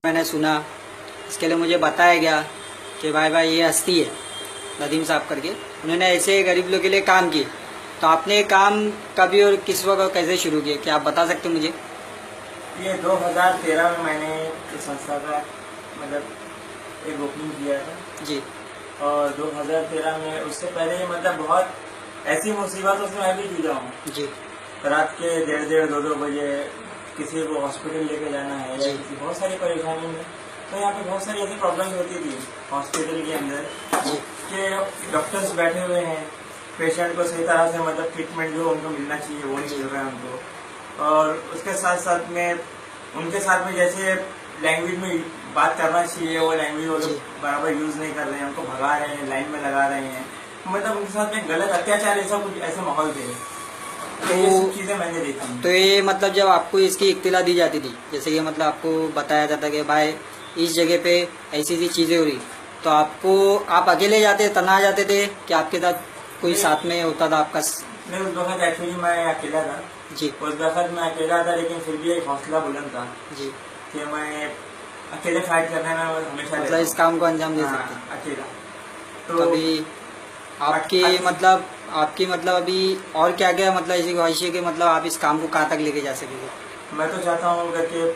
मैंने सुना, इसके लिए मुझे बताया गया कि भाई ये हस्ती है नदीम साहब करके, उन्होंने ऐसे गरीब लोगों के लिए काम किए। तो आपने ये काम कभी और किस वक्त कैसे शुरू किए, क्या आप बता सकते हैं मुझे? ये 2013 में मैंने इस संस्था का मतलब एक ओपनिंग किया था जी। और 2013 में उससे पहले मतलब बहुत ऐसी मुसीबतों से मैं भी जूझा हूँ जी। रात के 1:30 2 बजे किसी को हॉस्पिटल लेके जाना है या जी। किसी बहुत सारी परेशानी में। तो यहाँ पे बहुत सारी ऐसी प्रॉब्लम्स होती थी हॉस्पिटल के अंदर जी। कि डॉक्टर्स बैठे हुए हैं, पेशेंट को सही तरह से मतलब ट्रीटमेंट जो उनको मिलना चाहिए वो नहीं मिल रहा है उनको। और उसके साथ साथ में उनके साथ में जैसे लैंग्वेज में बात करना चाहिए वो लैंग्वेज वो लोग बराबर यूज नहीं कर रहे हैं, उनको भगा रहे हैं, लाइन में लगा रहे हैं, मतलब उनके साथ में गलत अत्याचार ऐसा कुछ ऐसे माहौल थे। तो ये सब चीजें मैंने देखी। तो ये मतलब जब आपको इसकी इत्तला दी जाती थी, जैसे कि मतलब आपको बताया जाता कि भाई इस जगह पे ऐसी ऐसी चीजें हो रही, तो आप अकेले जाते, तन्हा जाते थे कि आपके साथ कोई साथ में होता था आपका? नहीं, उस वक्त एक्चुअली मैं अकेला था जी। उस वक्त मैं अकेला था, लेकिन फिर भी एक हौसला बुलंद था जी। कि मैं अकेले फाइट करने में हमेशा मतलब इस काम को अंजाम दे सकते? अकेला। तो अभी आपकी मतलब अभी और क्या क्या मतलब ऐसी ख्वाहिश है कि मतलब आप इस काम को कहाँ तक लेके जा सकेंगे? मैं तो चाहता हूँ कि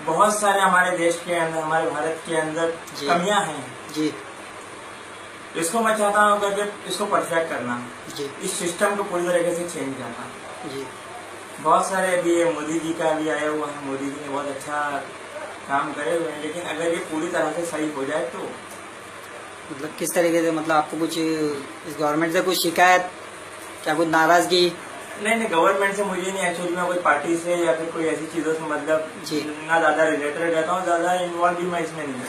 बहुत सारे हमारे देश के अंदर, हमारे भारत के अंदर कमियां हैं जी। इसको मैं चाहता हूँ कि इसको परफेक्ट करना जी। इस सिस्टम को पूरी तरीके से चेंज करना जी। बहुत सारे अभी ये मोदी जी का भी आया हुआ है, मोदी जी ने बहुत अच्छा काम करे हुए हैं, लेकिन अगर ये पूरी तरह से सही हो जाए तो मतलब किस तरीके से, मतलब आपको कुछ इस गवर्नमेंट से कुछ शिकायत, क्या कुछ नाराजगी? नहीं, गवर्नमेंट से मुझे नहीं, एक्चुअली मैं कोई पार्टी से या फिर कोई ऐसी चीजों से मतलब ना ज्यादा रिलेटेड रहता हूँ, ज्यादा इन्वॉल्व भी मैं इसमें नहीं हूँ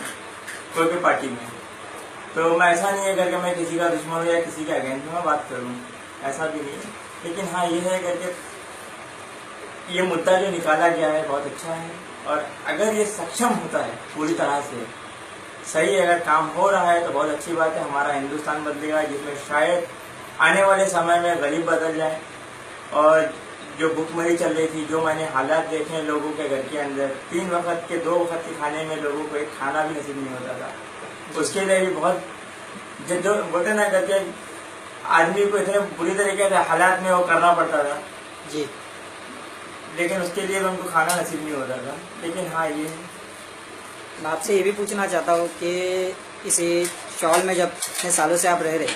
कोई भी पार्टी में। तो मैं ऐसा नहीं है करके मैं किसी का दुश्मन हूँ या किसी के अगेंस्ट में बात करूँ, ऐसा भी नहीं है। लेकिन हाँ ये है करके ये मुद्दा जो निकाला गया है बहुत अच्छा है, और अगर ये सक्षम होता है पूरी तरह से सही, अगर काम हो रहा है तो बहुत अच्छी बात है। हमारा हिंदुस्तान बदलेगा, जिसमें शायद आने वाले समय में गरीब बदल जाए। और जो भुखमरी चल रही थी, जो मैंने हालात देखे हैं लोगों के घर के अंदर, 3 वक्त के 2 वक्त के खाने में लोगों को एक खाना भी नसीब नहीं होता था, उसके लिए भी बहुत जो बोलते ना करके आदमी को इतने बुरी तरीके से हालात में वो करना पड़ता था जी, लेकिन उसके लिए उनको खाना नसीब नहीं होता था। लेकिन हाँ ये मैं आपसे ये भी पूछना चाहता हूँ कि इस शॉल में जब इतने सालों से आप रह रहे,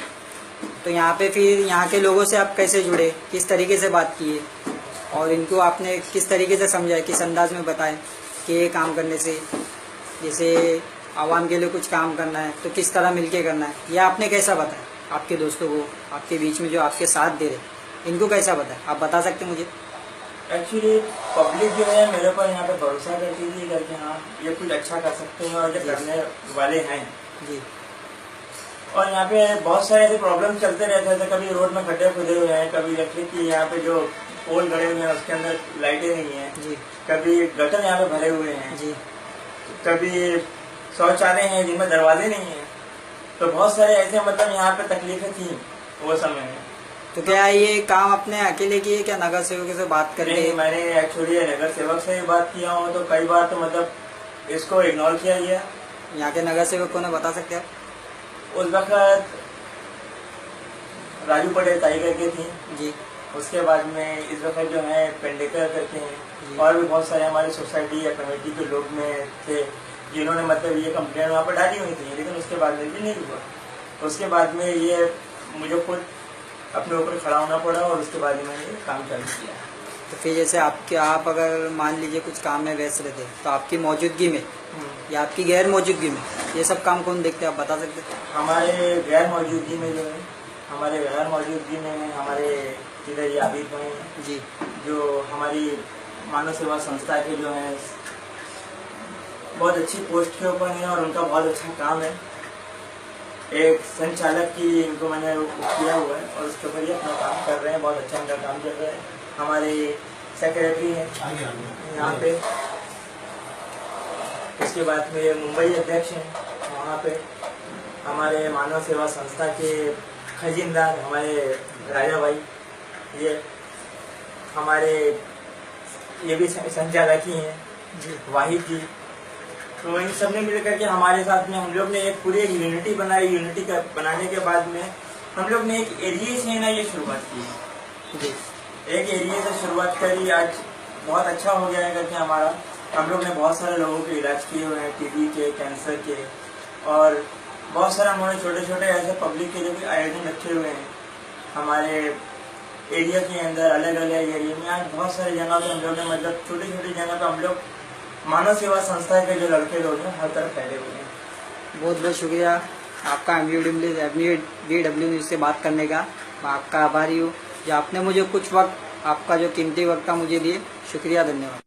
तो यहाँ पे फिर यहाँ के लोगों से आप कैसे जुड़े, किस तरीके से बात किए, और इनको आपने किस तरीके से समझाया, किस अंदाज में बताएं कि ये काम करने से, जैसे आवाम के लिए कुछ काम करना है तो किस तरह मिलके करना है, यह आपने कैसा बताया आपके दोस्तों को, आपके बीच में जो आपके साथ दे रहे इनको कैसा बताया, आप बता सकते मुझे? एक्चुअली पब्लिक जो है मेरे पर यहाँ पे भरोसा करती थी करके हाँ ये कुछ अच्छा कर सकते हैं और ये करने वाले हैं जी। और यहाँ पे बहुत सारे ऐसे प्रॉब्लम चलते रहते थे, कभी रोड में गड्ढे खुदे हुए हैं, कभी इलेक्ट्रिक की यहाँ पे जो पोल गड़े हुए हैं उसके अंदर लाइटें नहीं है जी। कभी गटर यहाँ पे भरे हुए हैं जी। कभी शौचालय हैं जिनमें दरवाजे नहीं है। तो बहुत सारे ऐसे मतलब यहाँ पे तकलीफें थी वो समय में। तो क्या ये काम अपने अकेले किए, क्या नगर सेवकों से बात करके? मैंने एक्चुअली नगर सेवक से ही बात किया हूँ, तो कई बार तो मतलब इसको इग्नोर किया गया। यहाँ के नगर सेवक को बता सकते हैं? उस वक्त राजू पटेल टाइगर के थी जी। उसके बाद में इस वक्त जो है पेंडेकर करके हैं, और भी बहुत सारे हमारे सोसाइटी या कमेटी के लोग में थे जिन्होंने मतलब ये कंप्लेन वहाँ पर डाली हुई थी, लेकिन उसके बाद में भी नहीं हुआ। उसके बाद में ये मुझे खुद अपने ऊपर खड़ा होना पड़ा और उसके बाद मैंने ये काम चालू किया। तो फिर जैसे आप अगर मान लीजिए कुछ काम में व्यस्त रहते तो आपकी मौजूदगी में या आपकी गैर मौजूदगी में ये सब काम कौन देखते हैं, आप बता सकते हैं? हमारे गैर मौजूदगी में जो है हमारे इधर ये आबिद भाई हैं जी, जो हमारी मानव सेवा संस्था के जो है बहुत अच्छी पोस्ट के ऊपर है और उनका बहुत अच्छा काम है। एक संचालक की इनको मैंने किया हुआ है और उसके ऊपर ये अपना काम कर रहे हैं, बहुत अच्छा इनका काम चल रहा है। हमारे सेक्रेटरी हैं यहाँ पे, उसके बाद में मुंबई अध्यक्ष हैं वहाँ पे, हमारे मानव सेवा संस्था के खजीनदार हमारे राजा भाई, ये हमारे ये भी संचालक ही हैं जी वाहिद जी। तो इन सब ने मिल करके हमारे साथ में हम लोग ने एक पूरी एक यूनिटी बनाई। यूनिटी का बनाने के बाद में हम लोग ने एक एरिया से ना ये शुरुआत की। जी एक एरिया से शुरुआत करी, आज बहुत अच्छा हो गया है करके हमारा। हम लोग ने बहुत सारे लोगों के इलाज किए हुए हैं, टीबी के, कैंसर के, और बहुत सारे हमने छोटे छोटे ऐसे पब्लिक के जो भी आयोजन रखे हुए हैं हमारे एरिया के अंदर, अलग अलग एरिया में। आज बहुत सारी जगह पे हम लोग ने मतलब छोटी छोटी जगह पे हम लोग मानव सेवा संस्था के जो लड़के लोग हैं हर तरफ फैले हुए हैं। बहुत बहुत शुक्रिया आपका MVW न्यूज़ से बात करने का। मैं आपका आभारी हूँ जो आपने मुझे कुछ वक्त, आपका जो कीमती वक्त था मुझे दिए। शुक्रिया, धन्यवाद।